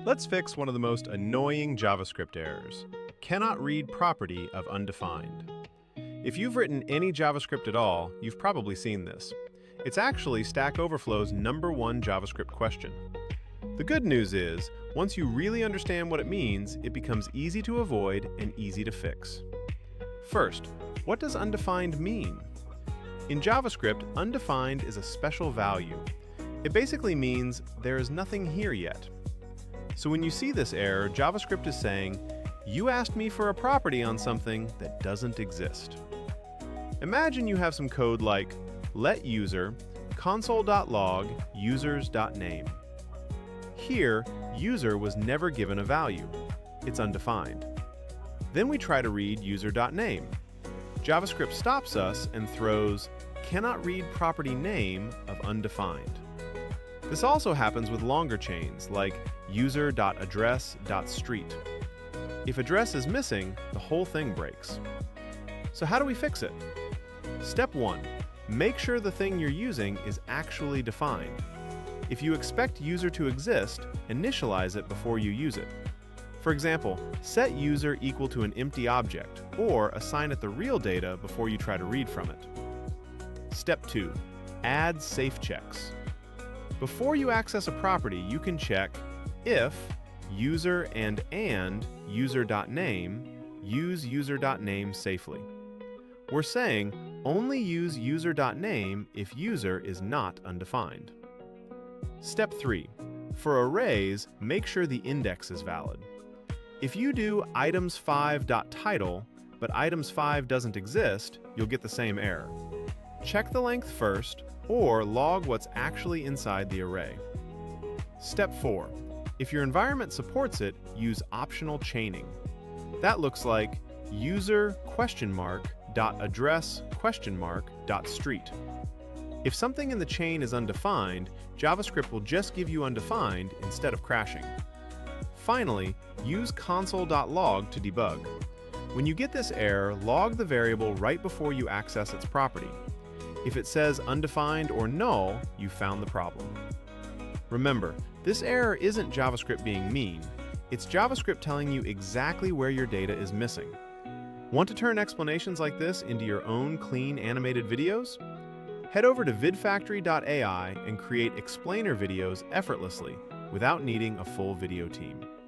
Let's fix one of the most annoying JavaScript errors. Cannot read property of undefined. If you've written any JavaScript at all, you've probably seen this. It's actually Stack Overflow's #1 JavaScript question. The good news is, once you really understand what it means, it becomes easy to avoid and easy to fix. First, what does undefined mean? In JavaScript, undefined is a special value. It basically means there is nothing here yet. So when you see this error, JavaScript is saying, you asked me for a property on something that doesn't exist. Imagine you have some code like let user console.log users.name. Here, user was never given a value. It's undefined. Then we try to read user.name. JavaScript stops us and throws cannot read property name of undefined. This also happens with longer chains like user.address.street. If address is missing, the whole thing breaks. So how do we fix it? Step 1. Make sure the thing you're using is actually defined. If you expect user to exist, initialize it before you use it. For example, set user equal to an empty object, or assign it the real data before you try to read from it. Step 2. Add safe checks. Before you access a property, you can check if user and user.name use user.name safely. We're saying only use user.name if user is not undefined. Step 3. For arrays, make sure the index is valid. If you do items5.title, but items5 doesn't exist, you'll get the same error. Check the length first, or log what's actually inside the array. Step 4. If your environment supports it, use optional chaining. That looks like user $.address $.street. If something in the chain is undefined, JavaScript will just give you undefined instead of crashing. Finally, use console.log to debug. When you get this error, log the variable right before you access its property. If it says undefined or null, you found the problem. Remember, this error isn't JavaScript being mean. It's JavaScript telling you exactly where your data is missing. Want to turn explanations like this into your own clean animated videos? Head over to vidfactory.ai and create explainer videos effortlessly without needing a full video team.